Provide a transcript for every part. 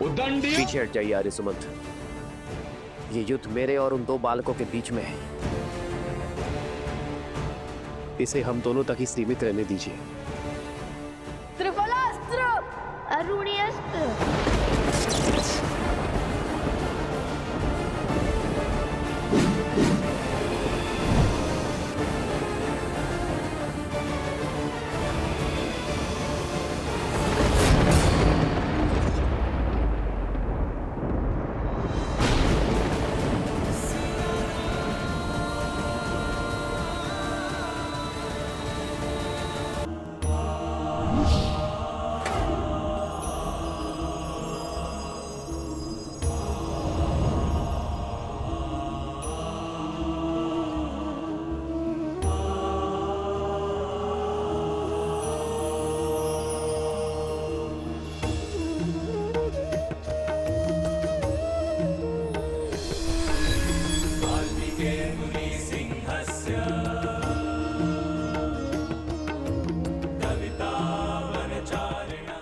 पीछे हट जाइए आर्य सुमंत। ये युद्ध मेरे और उन दो बालकों के बीच में है। इसे हम दोनों तक ही सीमित रहने दीजिए। त्रिफलास्त्र, अरुणियस्त्र।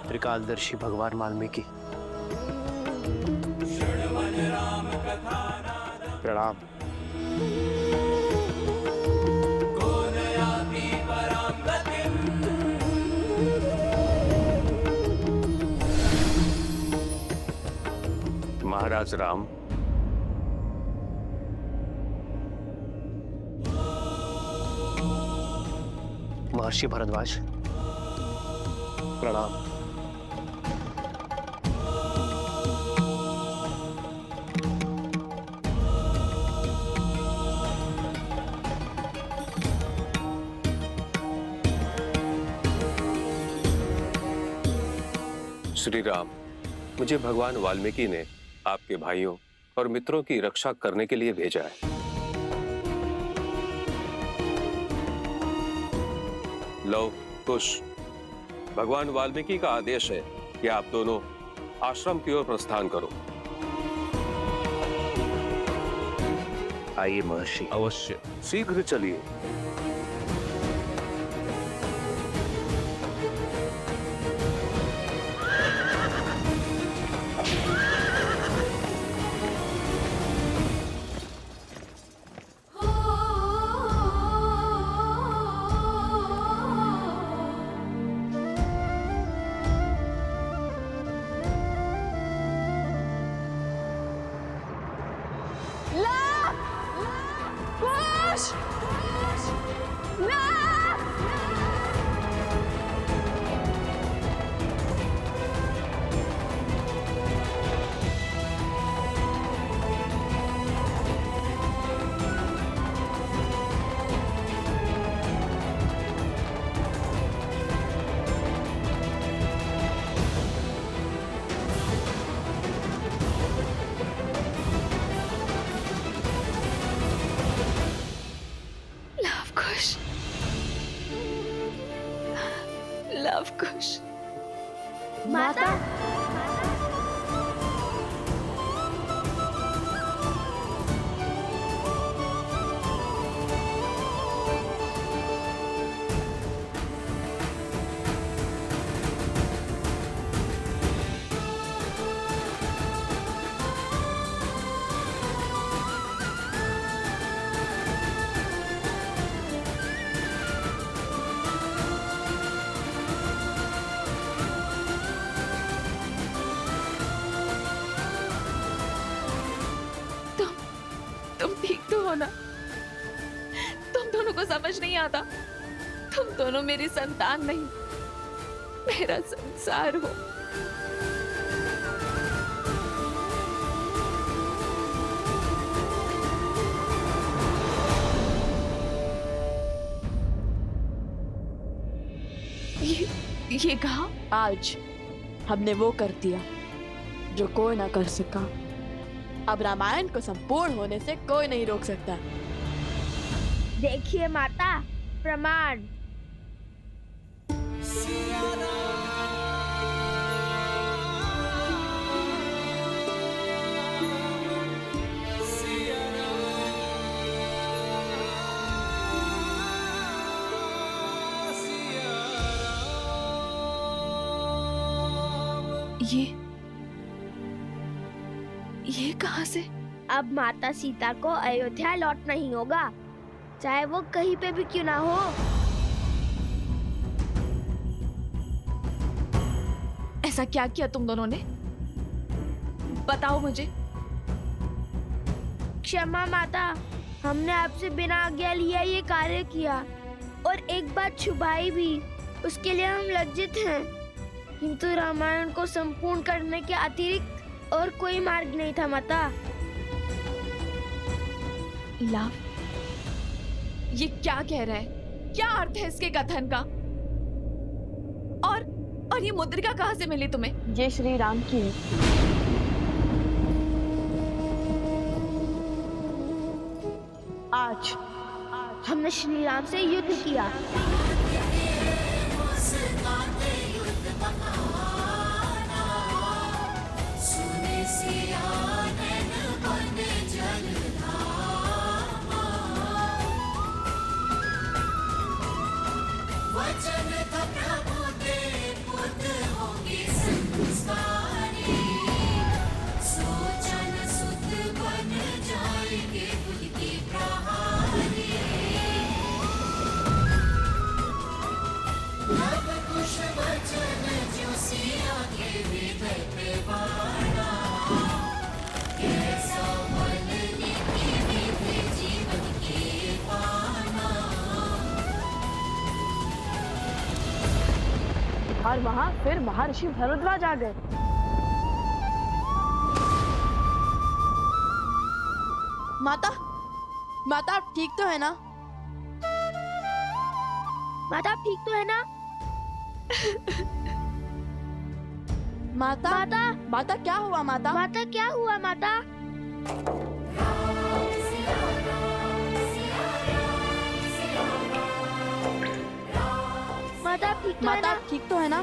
त्रिकालदर्शी भगवान वाल्मीकि, प्रणाम। महाराज राम, महर्षि भरद्वाज, प्रणाम। श्री राम, मुझे भगवान वाल्मीकि ने आपके भाइयों और मित्रों की रक्षा करने के लिए भेजा है। लव, कुश, भगवान वाल्मीकि का आदेश है कि आप दोनों आश्रम की ओर प्रस्थान करो। आइए महर्षि। अवश्य, शीघ्र चलिए। लव कुश। माता, तुम ठीक तो हो ना? तुम दोनों को समझ नहीं आता? तुम दोनों मेरी संतान नहीं, मेरा संसार हो। ये कहा, आज हमने वो कर दिया जो कोई ना कर सका। अब रामायण को संपूर्ण होने से कोई नहीं रोक सकता। देखिए माता, प्रमाण। ये कहाँ से? अब माता सीता को अयोध्या लौटना ही होगा, चाहे वो कहीं पे भी क्यों ना हो। ऐसा क्या किया तुम दोनों ने? बताओ मुझे। क्षमा माता, हमने आपसे बिना आज्ञा लिया ये कार्य किया और एक बात छुपाई भी, उसके लिए हम लज्जित हैं। किंतु रामायण को संपूर्ण करने के अतिरिक्त और कोई मार्ग नहीं था माता। लाव, ये क्या कह रहा है? क्या अर्थ है इसके कथन का? और ये मुद्रिका कहाँ से मिली तुम्हें? ये श्री राम की है। आज हमने श्री राम से युद्ध किया। और वहाँ फिर महर्षि भरद्वाज आ गए। माता, माता आप ठीक तो है ना? माता आप ठीक तो है ना? माता, माता, माता क्या हुआ माता? माता क्या हुआ माता? माता आप ठीक तो है माता ना? आप ठीक तो है ना?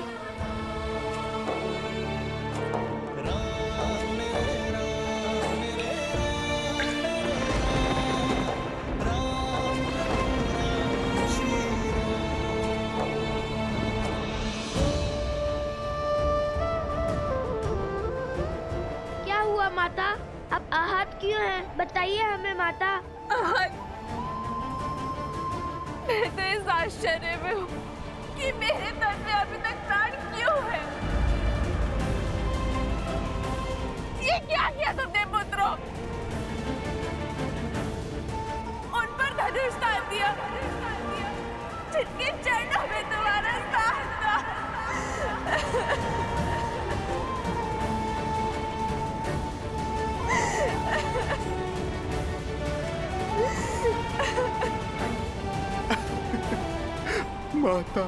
क्या हुआ माता? आप आहत क्यों हैं? बताइए हमें माता। मैं तो इस आश्चर्य में हूँ कि मेरे तन में अभी तक प्राण क्यों है? ये क्या किया तुमने पुत्रों? उन पर धनुष तान दिया, जिनके चरणों में तुम्हारा स्थान था। माता।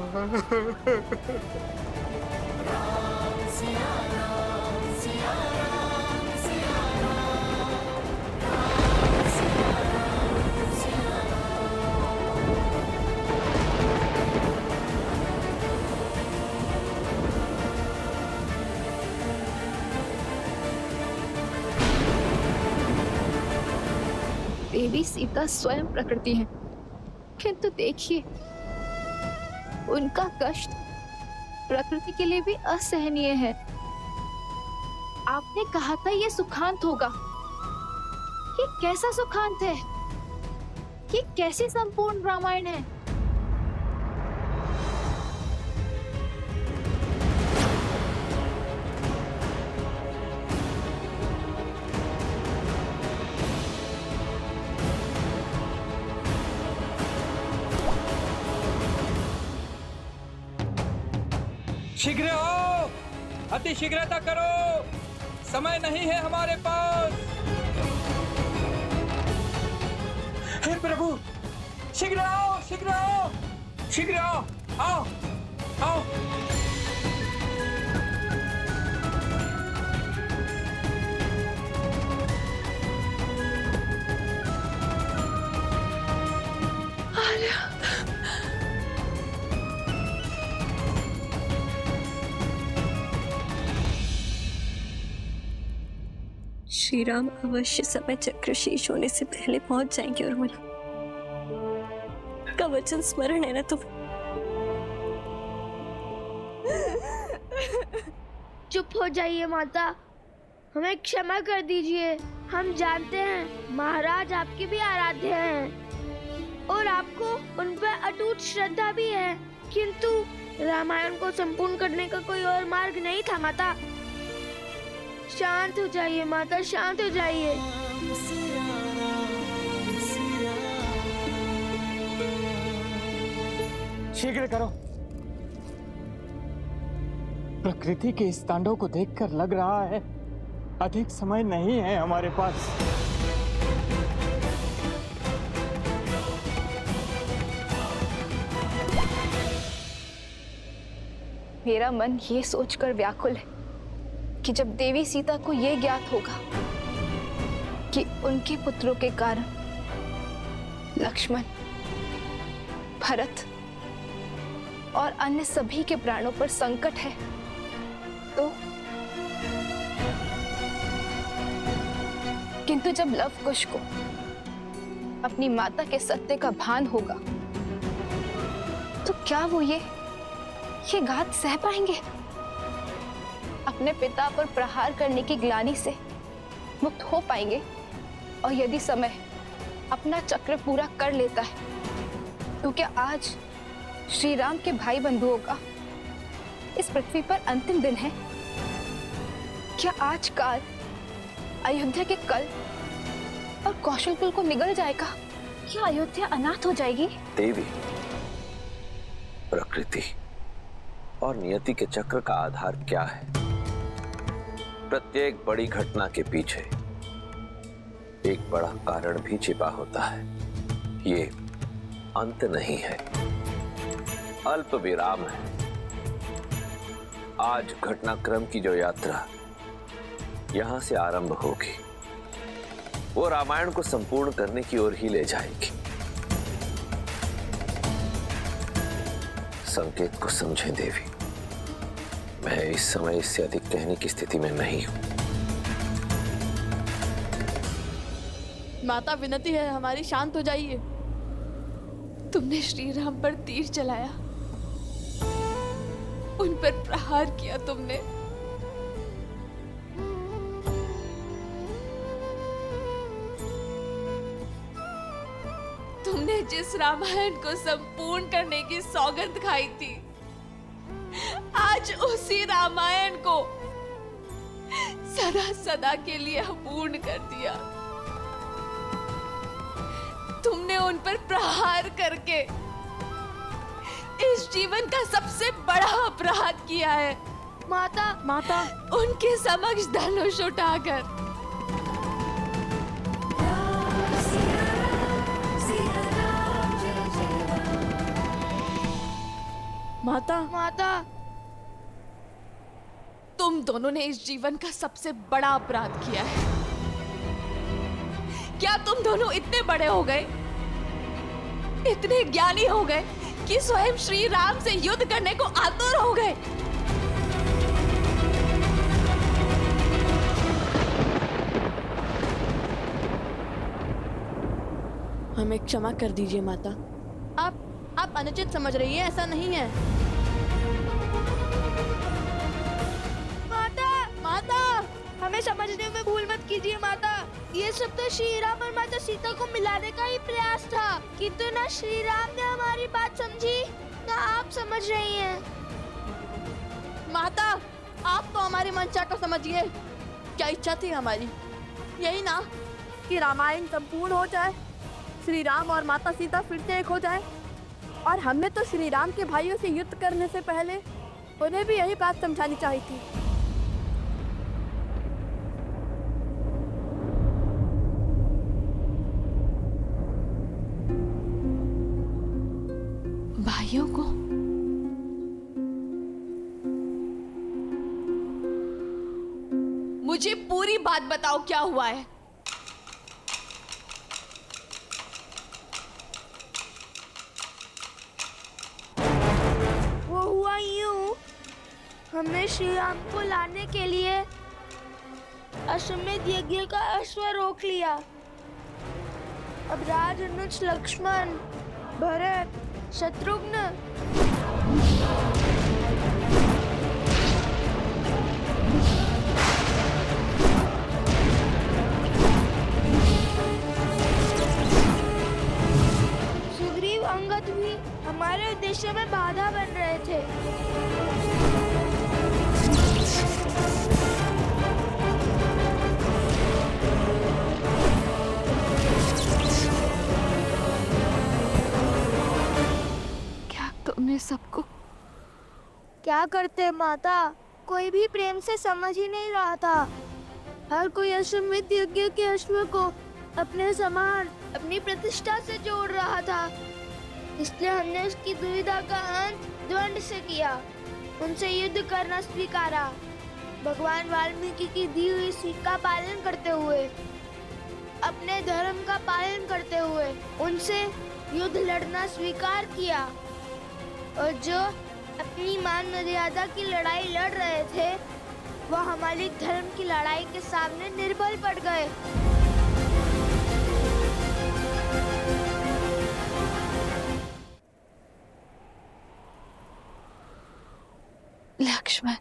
देवी सीता स्वयं प्रकृति है, किंतु देखिए उनका कष्ट प्रकृति के लिए भी असहनीय है। आपने कहा था ये सुखांत होगा। ये कैसा सुखांत है? ये कैसी संपूर्ण रामायण है? शीघ्र आओ, अति शीघ्रता करो, समय नहीं है हमारे पास। हे प्रभु, शीघ्र आओ, शीघ्र आओ, शीघ्र आओ, आओ, आओ। श्री राम अवश्य समय चक्र शेष होने से पहले पहुंच जाएंगे। और मुझे का वचन स्मरण है ना तुम्हें? चुप हो जाइए माता, हमें क्षमा कर दीजिए। हम जानते हैं महाराज आपके भी आराध्य हैं और आपको उन पर अटूट श्रद्धा भी है, किंतु रामायण को संपूर्ण करने का कोई और मार्ग नहीं था माता। शांत हो जाइए माता, शांत हो जाइए। शीघ्र करो। प्रकृति के इस तांडव को देखकर लग रहा है अधिक समय नहीं है हमारे पास। मेरा मन ये सोचकर व्याकुल है कि जब देवी सीता को ये ज्ञात होगा कि उनके पुत्रों के कारण लक्ष्मण, भरत और अन्य सभी के प्राणों पर संकट है, तो किंतु जब लव कुश को अपनी माता के सत्य का भान होगा तो क्या वो ये घात सह पाएंगे? अपने पिता पर प्रहार करने की ग्लानि से मुक्त हो पाएंगे? और यदि समय अपना चक्र पूरा कर लेता है तो क्या आज श्री राम के भाई बंधुओं का इस पृथ्वी पर अंतिम दिन है? क्या आज काल अयोध्या के कल और कौशलपुर को निगल जाएगा? क्या अयोध्या अनाथ हो जाएगी? देवी, प्रकृति और नियति के चक्र का आधार क्या है? प्रत्येक बड़ी घटना के पीछे एक बड़ा कारण भी छिपा होता है। ये अंत नहीं है, अल्प विराम है। आज घटनाक्रम की जो यात्रा यहां से आरंभ होगी वो रामायण को संपूर्ण करने की ओर ही ले जाएगी। संकेत को समझें देवी, मैं इस समय इससे अधिक कहने की स्थिति में नहीं हूं। माता विनती है हमारी, शांत हो जाइए। तुमने श्री राम पर तीर चलाया, उन पर प्रहार किया तुमने। तुमने जिस रामायण को संपूर्ण करने की सौगंध खाई थी, आज उसी रामायण को सदा सदा के लिए अपूर्ण कर दिया। तुमने उन पर प्रहार करके इस जीवन का सबसे बड़ा अपराध किया है। माता उनके समक्ष धनुष उठाकर माता तुम दोनों ने इस जीवन का सबसे बड़ा अपराध किया है। क्या तुम दोनों इतने बड़े हो गए, इतने ज्ञानी हो गए कि स्वयं श्री राम से युद्ध करने को आतुर हो गए? हमें क्षमा कर दीजिए माता। आप अनुचित समझ रही है, ऐसा नहीं है। माता, हमें समझने में भूल मत कीजिए माता। ये सब तो श्री राम और माता सीता को मिलाने का ही प्रयास था, किंतु ना श्री राम ने हमारी बात समझी ना आप समझ रही हैं। माता, आप तो हमारी मंशा को समझिए। क्या इच्छा थी हमारी? यही ना कि रामायण संपूर्ण हो जाए, श्री राम और माता सीता फिर से एक हो जाए। और हमने तो श्री राम के भाइयों से युद्ध करने से पहले उन्हें भी यही बात समझानी चाहिए थी। भाइयों को? मुझे पूरी बात बताओ, क्या हुआ है? वो हुआ यूं, हमने श्री राम को लाने के लिए अश्वमेध यज्ञ का अश्व रोक लिया। अब राज अनुज लक्ष्मण, भरत, शत्रुघ्न योद्धा बन रहे थे। क्या तुमने सबको? क्या करते माता, कोई भी प्रेम से समझ ही नहीं रहा था। हर कोई अश्वमेध यज्ञ के अश्व को अपने समान, अपनी प्रतिष्ठा से जोड़ रहा था। इसलिए हमने उसकी दुविधा का अंत द्वंद से किया, उनसे युद्ध करना स्वीकारा। भगवान वाल्मीकि की दी हुई सीख का पालन करते हुए, अपने धर्म का पालन करते हुए उनसे युद्ध लड़ना स्वीकार किया। और जो अपनी मान मर्यादा की लड़ाई लड़ रहे थे, वो हमारे धर्म की लड़ाई के सामने निर्बल पड़ गए। लक्ष्मण,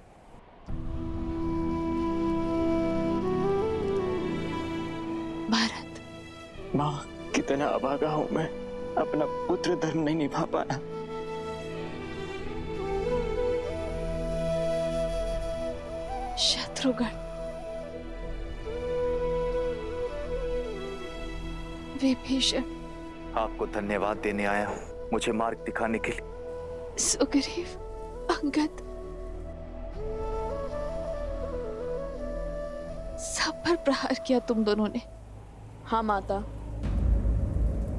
भरत। माँ, कितना अभागा हूँ मैं, अपना पुत्र धर्म नहीं निभा पाया। शत्रुघ्न, विभीषण। आपको धन्यवाद देने आया हूँ, मुझे मार्ग दिखाने के लिए। सुग्रीव, अंगद, सब पर प्रहार किया तुम दोनों ने। हाँ माता,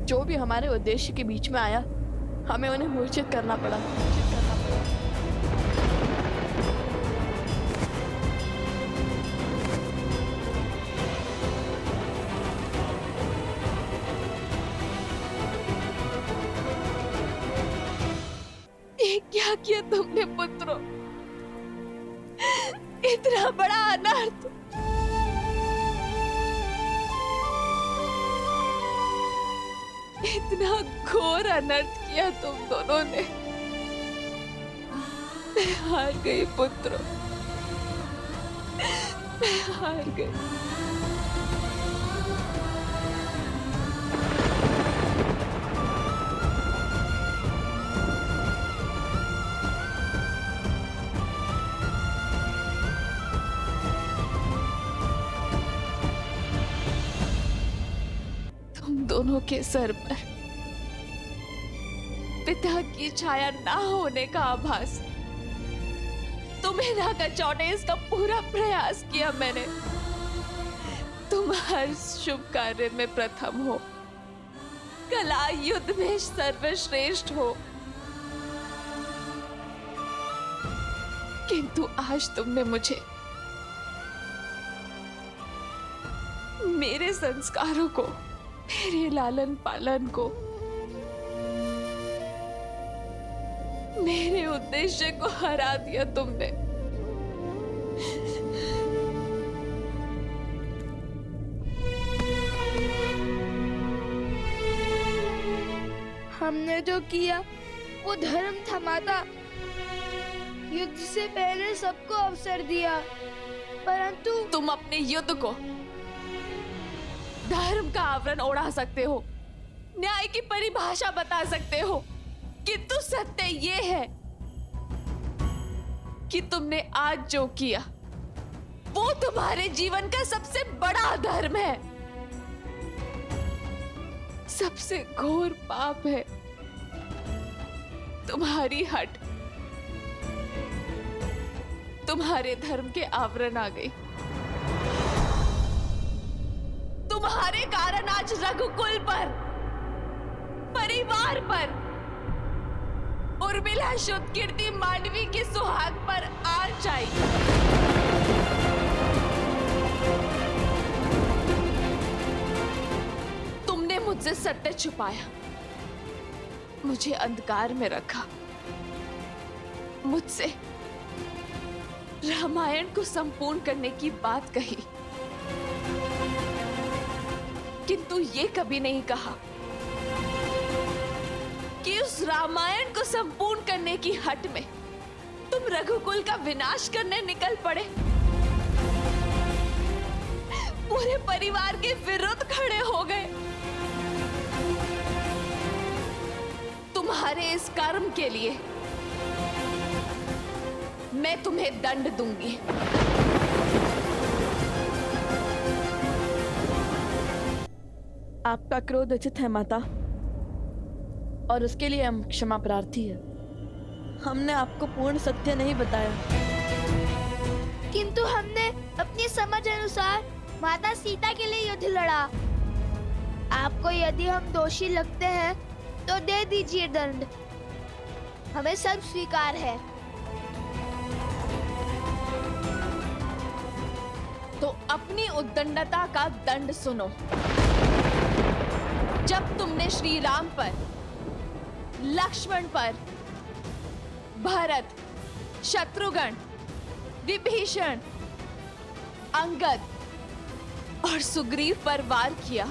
जो भी हमारे उद्देश्य के बीच में आया, हमें उन्हें मूर्छित करना पड़ा। ये क्या किया तुमने पुत्रों? इतना बड़ा अनर्थ। इतना घोर अनर्थ किया तुम दोनों ने। मैं हार गई पुत्रों, मैं हार गई। दोनों के सर पर पिता की छाया ना होने का आभास। तुम्हें ना कचौटे, इसका पूरा प्रयास किया मैंने। तुम हर शुभ कार्य में प्रथम हो, कला युद्ध में सर्वश्रेष्ठ हो, किंतु आज तुमने मुझे मेरे संस्कारों को, मेरे लालन पालन को, मेरे उद्देश्य को हरा दिया तुमने। हमने जो किया वो धर्म था माता। युद्ध से पहले सबको अवसर दिया, परंतु तुम अपने युद्ध को धर्म का आवरण ओढ़ा सकते हो, न्याय की परिभाषा बता सकते हो, किंतु सत्य ये है कि तुमने आज जो किया वो तुम्हारे जीवन का सबसे बड़ा धर्म है, सबसे घोर पाप है। तुम्हारी हट तुम्हारे धर्म के आवरण आ गई। तुम्हारे कारण आज रघुकुल पर, परिवार पर, उर्मिला शुद्ध कीर्ति मांडवी के सुहाग पर आँच आई। तुमने मुझसे सत्य छुपाया, मुझे अंधकार में रखा, मुझसे रामायण को संपूर्ण करने की बात कही, किंतु ये कभी नहीं कहा कि उस रामायण को संपूर्ण करने की हट में तुम रघुकुल का विनाश करने निकल पड़े, पूरे परिवार के विरुद्ध खड़े हो गए। तुम्हारे इस कर्म के लिए मैं तुम्हें दंड दूंगी। आपका क्रोध उचित है माता, और उसके लिए हम क्षमा प्रार्थी है। हमने आपको पूर्ण सत्य नहीं बताया। किंतु हमने अपनी समझ अनुसार माता सीता के लिए युद्ध लड़ा। आपको यदि हम दोषी लगते हैं तो दे दीजिए दंड, हमें सब स्वीकार है। तो अपनी उद्दंडता का दंड सुनो। जब तुमने श्री राम पर, लक्ष्मण पर, भरत, शत्रुघ्न, विभीषण, अंगद और सुग्रीव पर वार किया,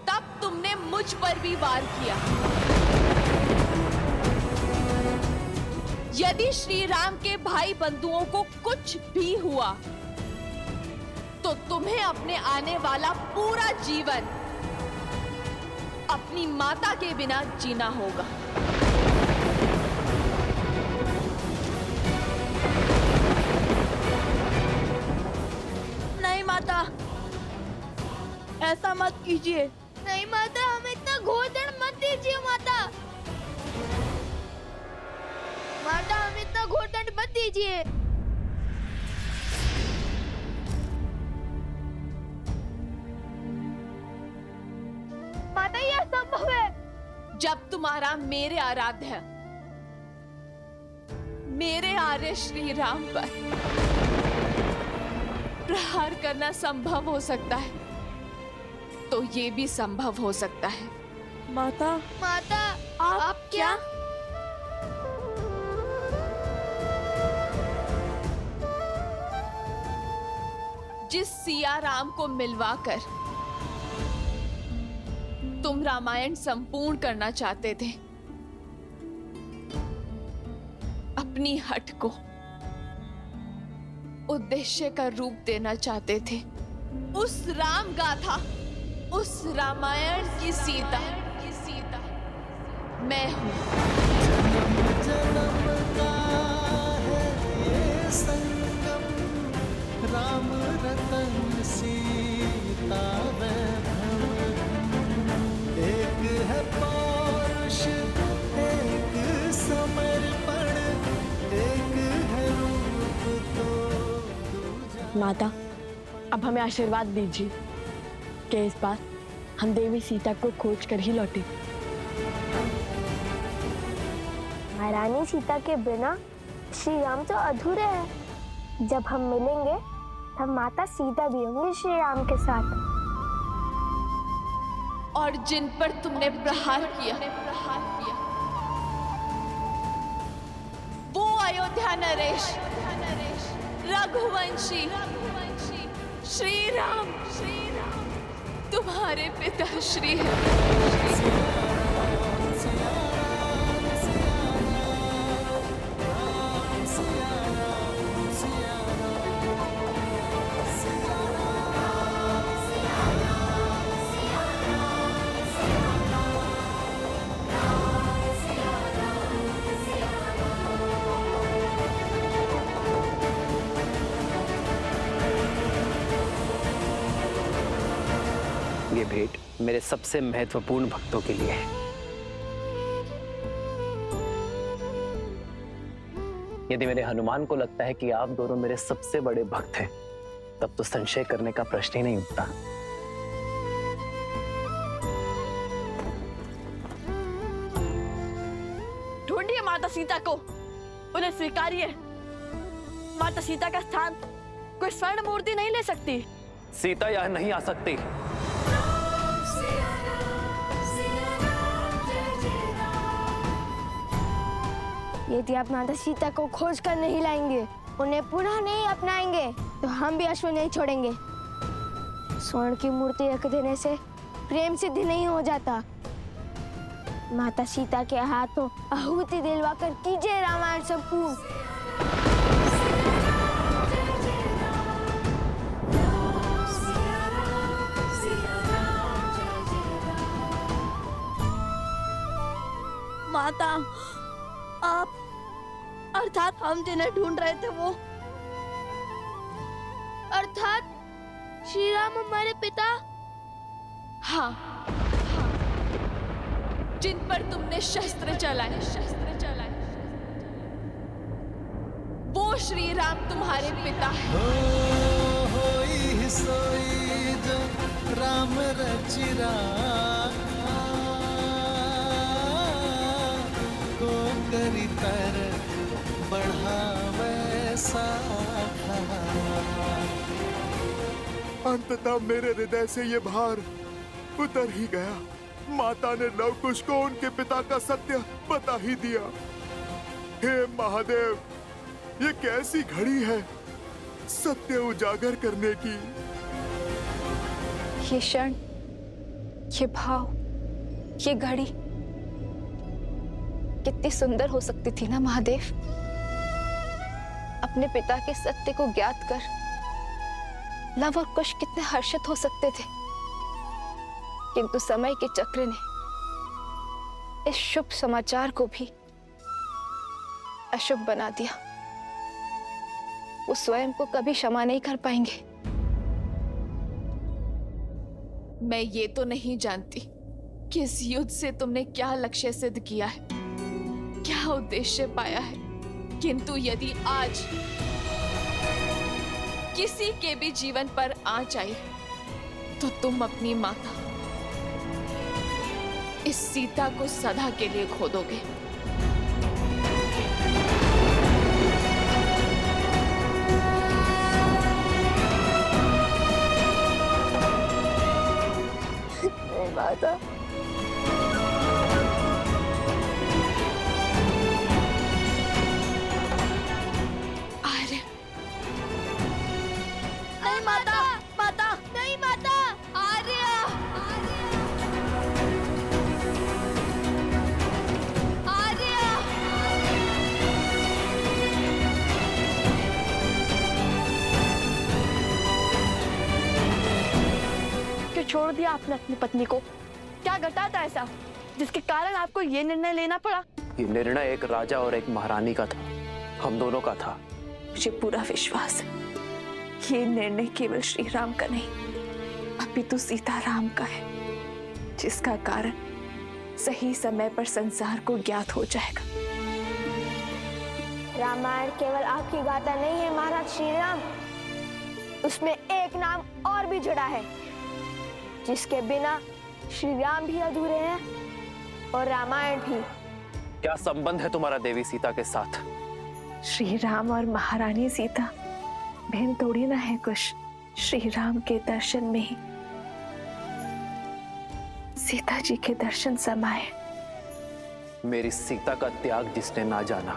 तब तुमने मुझ पर भी वार किया। यदि श्री राम के भाई बंधुओं को कुछ भी हुआ तो तुम्हें अपने आने वाला पूरा जीवन अपनी माता के बिना जीना होगा। नहीं माता, ऐसा मत कीजिए। नहीं माता, हमें इतना घोर-दंड मत दीजिए माता। माता, हमें इतना घोर-दंड मत दीजिए। माता, यह असंभव है। जब तुम्हारा मेरे आराध्य, मेरे आर्य श्री राम पर प्रहार करना संभव हो सकता है, तो ये भी संभव हो सकता है। माता, माता, आप क्या? जिस सिया राम को मिलवाकर तुम रामायण संपूर्ण करना चाहते थे, अपनी हट को उद्देश्य का रूप देना चाहते थे, उस राम गाथा, उस रामायण की सीता मैं हूं। राम रतन सीता वैभव, एक है पौरुष, एक समर्पण, एक है रूप तो। माता, अब हमें आशीर्वाद दीजिए कि इस बार हम देवी सीता को खोज कर ही लौटे। महारानी सीता के बिना श्री राम तो अधूरे हैं। जब हम मिलेंगे तब माता सीता भी होंगी श्री राम के साथ। और जिन पर तुमने प्रहार किया, वो अयोध्या नरेश, रघुवंशी, श्री राम तुम्हारे पिताश्री है। ये भेंट मेरे सबसे महत्वपूर्ण भक्तों के लिए है। यदि मेरे हनुमान को लगता है कि आप दोनों मेरे सबसे बड़े भक्त हैं, तब तो संशय करने का प्रश्न ही नहीं उठता। ढूंढिए माता सीता को, उन्हें स्वीकारिए। माता सीता का स्थान कोई स्वर्ण मूर्ति नहीं ले सकती। सीता यह नहीं आ सकती। यदि आप माता सीता को खोज कर नहीं लाएंगे, उन्हें पुनः नहीं अपनाएंगे, तो हम भी अश्व नहीं छोड़ेंगे। स्वर्ण की मूर्ति रख देने से प्रेम सिद्धि नहीं हो जाता। माता सीता के हाथों आहुति दिलवाकर कीजिए रामायण संपूर्ण। माता, आप और अर्थात हम जिन्हें ढूंढ रहे थे वो। अर्थात श्री राम हमारे पिता? हाँ, जिन पर तुमने शस्त्र चलाए, वो श्री राम तुम्हारे पिता है। होई सोई जो राम रचिरा को करी तर बढ़ावे साखा। अंततः मेरे हृदय से ये भार उतर ही गया। माता ने लव कुश को उनके पिता का सत्य बता ही दिया। हे महादेव, ये कैसी घड़ी है सत्य उजागर करने की। ये क्षण, ये भाव, ये घड़ी कितनी सुंदर हो सकती थी ना महादेव। अपने पिता के सत्य को ज्ञात कर लव और कुश कितने हर्षित हो सकते थे, किंतु समय के चक्र ने इस शुभ समाचार को भी अशुभ बना दिया। वो स्वयं को कभी क्षमा नहीं कर पाएंगे। मैं ये तो नहीं जानती कि इस युद्ध से तुमने क्या लक्ष्य सिद्ध किया है, क्या उद्देश्य पाया है, किंतु यदि आज किसी के भी जीवन पर आँच आई तो तुम अपनी माता इस सीता को सदा के लिए खो दोगे। माता, आर्य, नहीं माता, माता, नहीं माता, आर्य, आर्य, क्यों छोड़ दिया आपने अपनी पत्नी को? क्या घटा था ऐसा जिसके कारण आपको ये निर्णय लेना पड़ा? ये निर्णय एक राजा और एक महारानी का था, हम दोनों का था। मुझे पूरा विश्वास है कि ये निर्णय केवल श्री राम का नहीं, अपितु सीताराम का है, जिसका कारण सही समय पर संसार को ज्ञात हो जाएगा। रामायण केवल आपकी गाथा नहीं है महाराज श्री राम, उसमें एक नाम और भी जुड़ा है जिसके बिना श्री राम भी अधूरे हैं और रामायण भी। क्या संबंध है तुम्हारा देवी सीता के साथ? श्री राम और महारानी सीता बहन थोड़ी ना है कुछ। श्री राम के दर्शन में ही सीता जी के दर्शन समाये। मेरी सीता का त्याग जिसने ना जाना,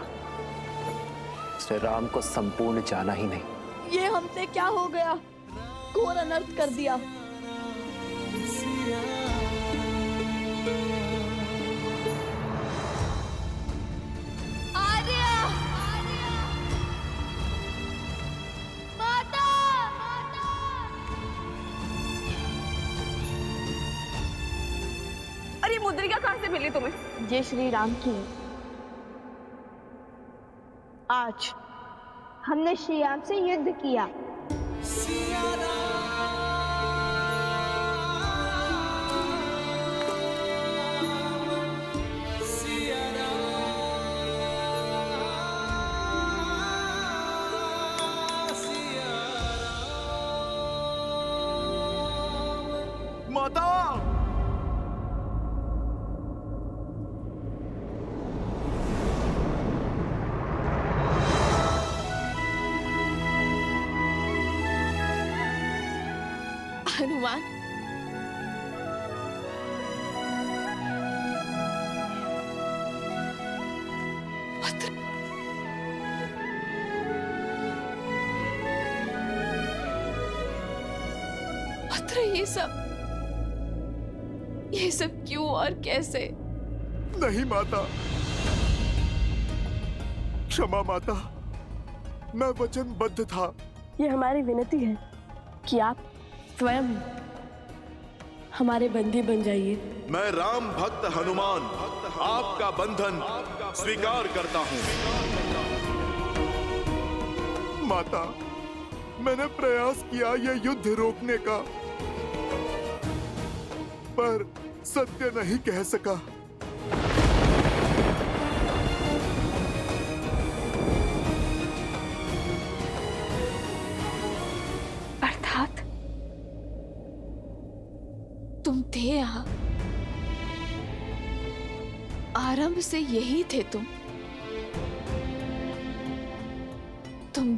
उसने राम को संपूर्ण जाना ही नहीं। ये हमसे क्या हो गया? घोर अनर्थ कर दिया। अरे मुद्रिका कहां से मिली तुम्हें? ये श्री राम की है। आज हमने श्री राम से युद्ध किया। माता, हनुमान, पुत्र, ये सब क्यों और कैसे? नहीं माता, क्षमा माता, मैं वचनबद्ध था। ये हमारी विनती है कि आप स्वयं हमारे बंदी बन जाइए। मैं राम भक्त हनुमान आपका बंधन स्वीकार करता हूँ। माता, मैंने प्रयास किया ये युद्ध रोकने का, पर सत्य नहीं कह सका। अर्थात तुम थे यहाँ, आरंभ से यही थे तुम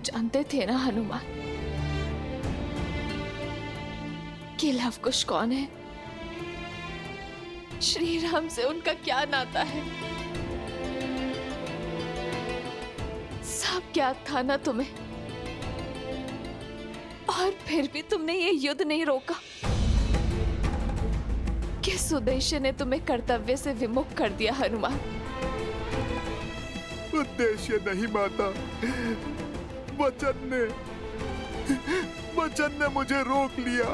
जानते थे ना हनुमान कि लवकुश कौन है, श्री राम से उनका क्या नाता है, सब ज्ञात था ना तुम्हें, और फिर भी तुमने ये युद्ध नहीं रोका। किस उद्देश्य ने तुम्हें कर्तव्य से विमुख कर दिया हनुमान? उद्देश्य नहीं माता, वचन ने मुझे रोक लिया।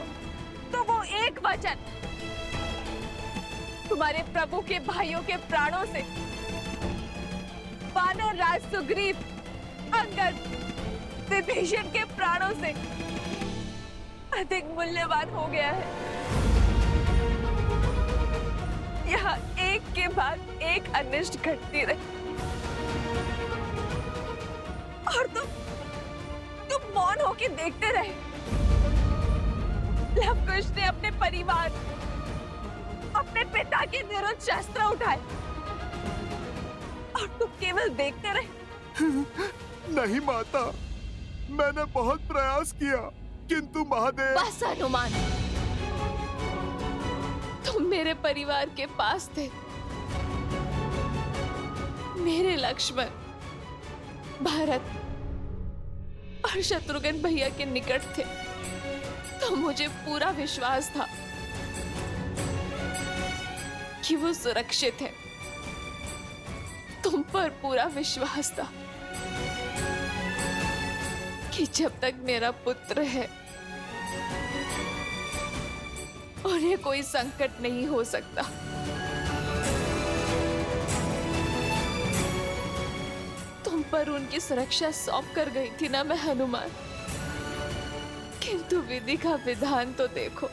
तो वो एक वचन तुम्हारे प्रभु के भाइयों के प्राणों से, वानर राज सुग्रीव, अंगद, विभीषण के प्राणों से अधिक मूल्यवान हो गया है। यहाँ एक के बाद एक अनिष्ट घटती रही और तुम मौन होकर देखते रहे। लवकुश ने अपने परिवार, अपने पिता के विरुद्ध शस्त्र उठाए और तुम केवल देखते रहे। नहीं माता, मैंने बहुत प्रयास किया, किंतु महादेव। बस हनुमान, तुम मेरे परिवार के पास थे, मेरे लक्ष्मण, भरत और शत्रुघ्न भैया के निकट थे, तो मुझे पूरा विश्वास था कि वो सुरक्षित है। तुम पर पूरा विश्वास था कि जब तक मेरा पुत्र है उन्हें कोई संकट नहीं हो सकता। तुम पर उनकी सुरक्षा सौंप कर गई थी ना मैं हनुमान, किंतु विधि का विधान तो देखो।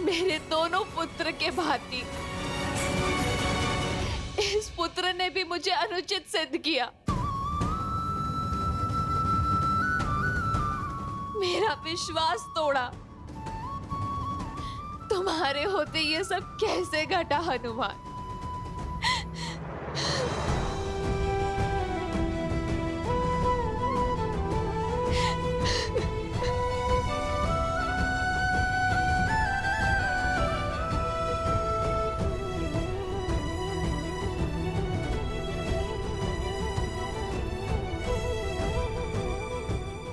मेरे दोनों पुत्र के भांति इस पुत्र ने भी मुझे अनुचित सिद्ध किया। मेरा विश्वास तोड़ा। तुम्हारे होते ये सब कैसे घटा हनुमान?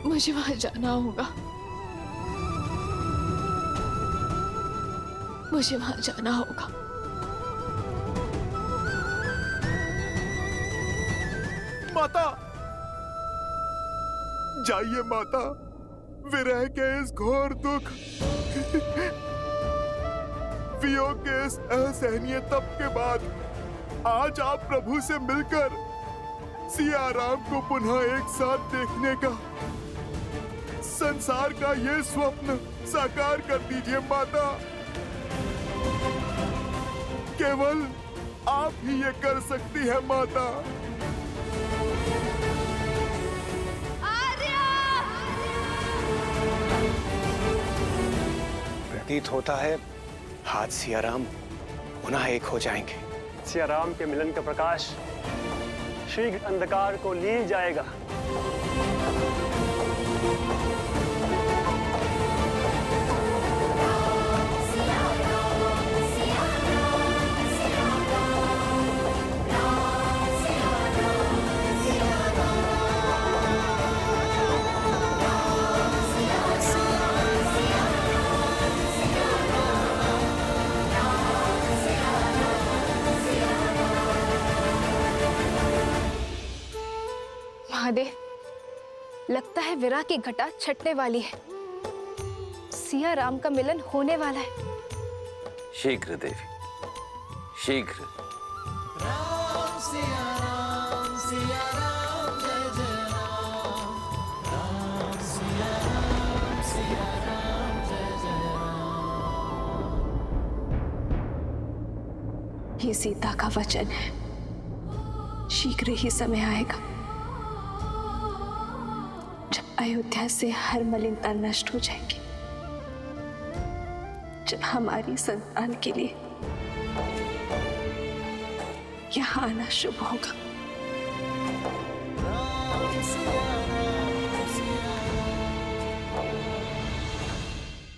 मुझे वहां जाना होगा, मुझे वहां जाना होगा। माता, जाइए माता, विरह के इस घोर दुख, वियोग के इस असहनीय तप के बाद आज आप प्रभु से मिलकर सिया राम को पुनः एक साथ देखने का, संसार का ये स्वप्न साकार कर दीजिए माता। केवल आप ही ये कर सकती है माता। प्रतीत होता है आज सियाराम पुनः एक हो जाएंगे। सियाराम के मिलन का प्रकाश शीघ्र अंधकार को लीन जाएगा। महादेव, लगता है विरह की घटा छटने वाली है। सिया राम का मिलन होने वाला है। शीघ्र देवी, शीघ्र। राम सिया राम जय जय राम। देवी सीता का वचन है, शीघ्र ही समय आएगा जब अयोध्या से हर मलिनता नष्ट हो जाएगी, जब हमारी संतान के लिए यहाँ आना शुभ होगा। राम सिया राम।